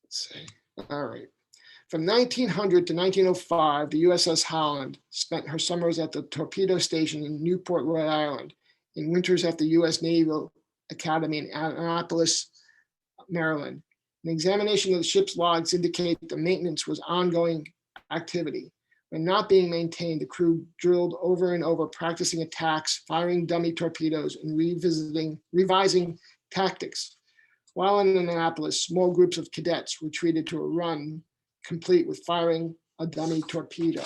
Let's see. All right. From 1900 to 1905, the USS Holland spent her summers at the Torpedo Station in Newport, Rhode Island, and winters at the U.S. Naval Academy in Annapolis, Maryland. An examination of the ship's logs indicate the maintenance was ongoing activity. When not being maintained, the crew drilled over and over, practicing attacks, firing dummy torpedoes, and revising tactics. While in Annapolis, small groups of cadets were treated to a run, complete with firing a dummy torpedo.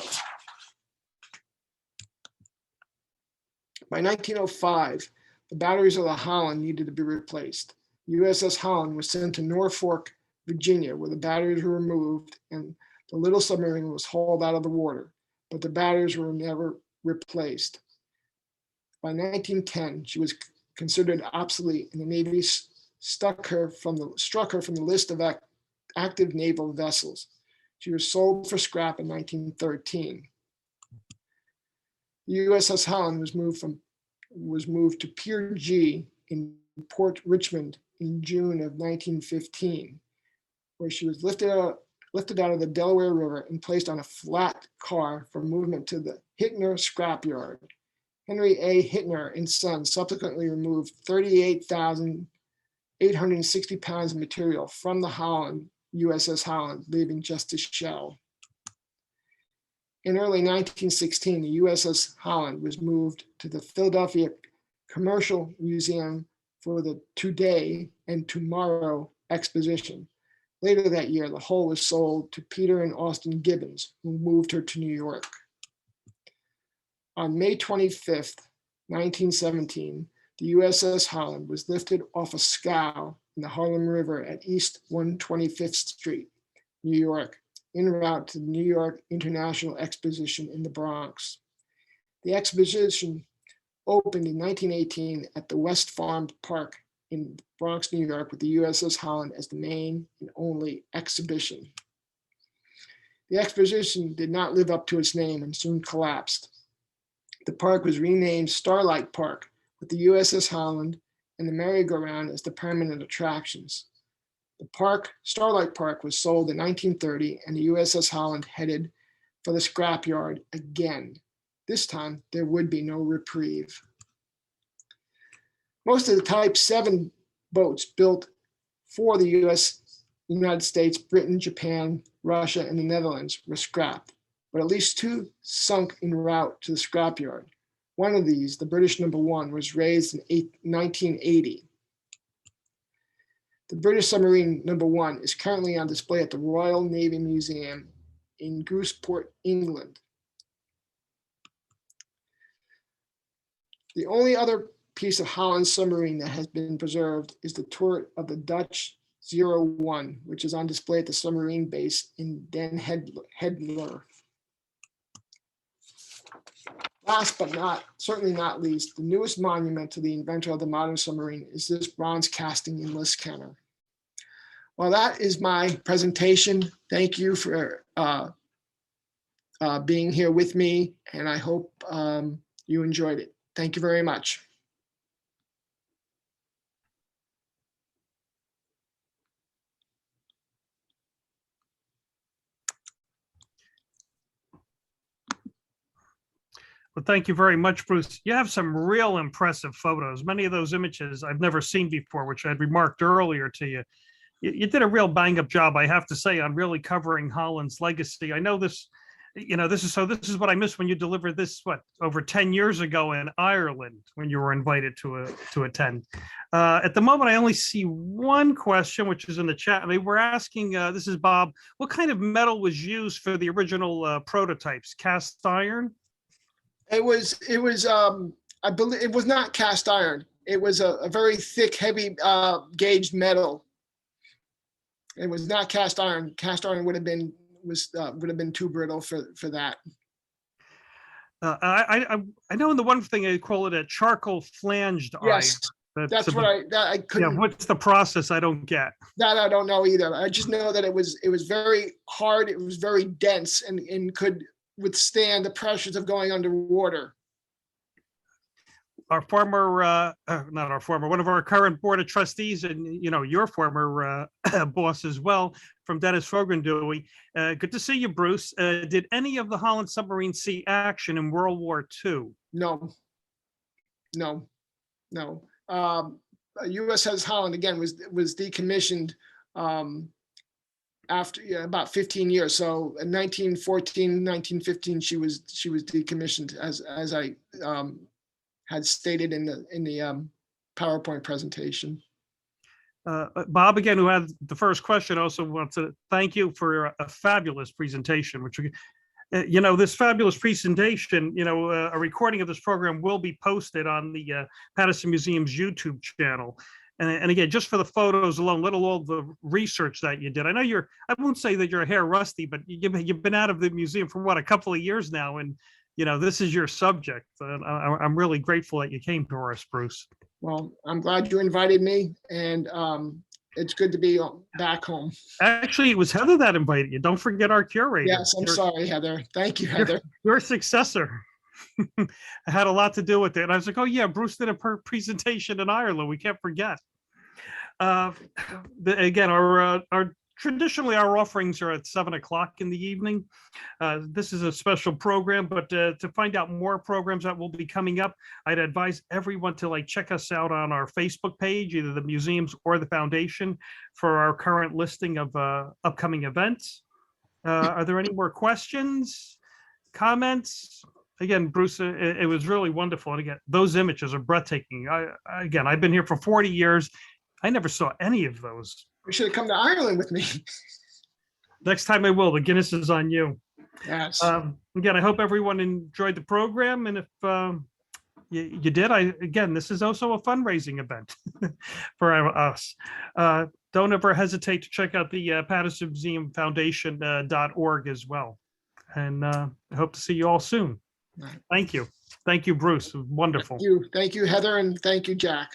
By 1905, the batteries of the Holland needed to be replaced. USS Holland was sent to Norfolk, Virginia, where the batteries were removed and the little submarine was hauled out of the water, but the batteries were never replaced. By 1910, she was considered obsolete, and the Navy struck her from the list of active naval vessels. She was sold for scrap in 1913. The USS Holland was moved to Pier G in Port Richmond in June of 1915, where she was lifted out of the Delaware River and placed on a flat car for movement to the Hittner scrapyard. Henry A. Hittner and Sons subsequently removed 38,860 pounds of material from the Holland, USS Holland, leaving just a shell. In early 1916, the USS Holland was moved to the Philadelphia Commercial Museum for the Today and Tomorrow exposition. Later that year, the hull was sold to Peter and Austin Gibbons, who moved her to New York. On May 25th, 1917, the USS Holland was lifted off a scow in the Harlem River at East 125th Street, New York, en route to the New York International Exposition in the Bronx. The exposition opened in 1918 at the West Farm Park in Bronx, New York, with the USS Holland as the main and only exhibition. The exposition did not live up to its name and soon collapsed. The park was renamed Starlight Park, with the USS Holland and the merry-go-round as the permanent attractions. The park, Starlight Park, was sold in 1930, and the USS Holland headed for the scrapyard again. This time, there would be no reprieve. Most of the Type 7 boats built for the United States, Britain, Japan, Russia, and the Netherlands were scrapped, but at least two sunk en route to the scrapyard. One of these, the British No. 1, was raised in 1980. The British submarine No. 1 is currently on display at the Royal Navy Museum in Gooseport, England. The only other piece of Holland submarine that has been preserved is the turret of the Dutch 01, which is on display at the submarine base in Den Helder. Last but certainly not least, the newest monument to the inventor of the modern submarine is this bronze casting in Liscannor. Well, that is my presentation. Thank you for being here with me, and I hope you enjoyed it. Thank you very much. Well, thank you very much, Bruce. You have some real impressive photos. Many of those images I've never seen before, which I'd remarked earlier to you. You did a real bang-up job, I have to say, on really covering Holland's legacy. I know this this is what I missed when you delivered this, over 10 years ago in Ireland, when you were invited to attend. At the moment, I only see one question, which is in the chat. I mean, we're asking, this is Bob, what kind of metal was used for the original prototypes? Cast iron? It was, I believe it was not cast iron. It was a very thick, heavy gauged metal. It was not cast iron. Cast iron would have been too brittle for that. I know in the one thing they call it a charcoal flanged Yes, iron. that's what I couldn't. Yeah, what's the process? I don't get. That I don't know either. I just know that it was very hard. It was very dense and could withstand the pressures of going underwater. Our former, not our former, one of our current board of trustees, and your former boss as well, from Dennis Fogarndui. Good to see you, Bruce. Did any of the Holland submarines see action in World War II? No. USS Holland again was decommissioned after about 15 years. So in 1914, 1915, she was decommissioned, as I had stated in the PowerPoint presentation. Bob, again, who had the first question, also wants to thank you for a fabulous presentation, which this fabulous presentation, a recording of this program will be posted on the Paterson Museum's YouTube channel. And again, just for the photos alone, let alone the research that you did. I know I won't say that you're hair rusty, but you've been out of the museum for a couple of years now, and this is your subject. And I'm really grateful that you came to us, Bruce. Well, I'm glad you invited me, and it's good to be back home. Actually, it was Heather that invited you. Don't forget our curator. Yes, I'm sorry, Heather. Thank you, Heather. Your successor. I had a lot to do with it. And I was like, oh yeah, Bruce did a presentation in Ireland. We can't forget. Again, traditionally our offerings are at 7 o'clock in the evening. This is a special program, but to find out more programs that will be coming up, I'd advise everyone to check us out on our Facebook page, either the museums or the foundation, for our current listing of upcoming events. Are there any more questions, comments? Again, Bruce, it was really wonderful. And again, those images are breathtaking. I've been here for 40 years. I never saw any of those. You should have come to Ireland with me. Next time I will. The Guinness is on you. Yes. Again, I hope everyone enjoyed the program. And if you did, this is also a fundraising event for us. Don't ever hesitate to check out the Paterson Museum Foundation.org as well. And I hope to see you all soon. Thank you. Thank you, Bruce. Wonderful. Thank you, Heather, and thank you, Jack.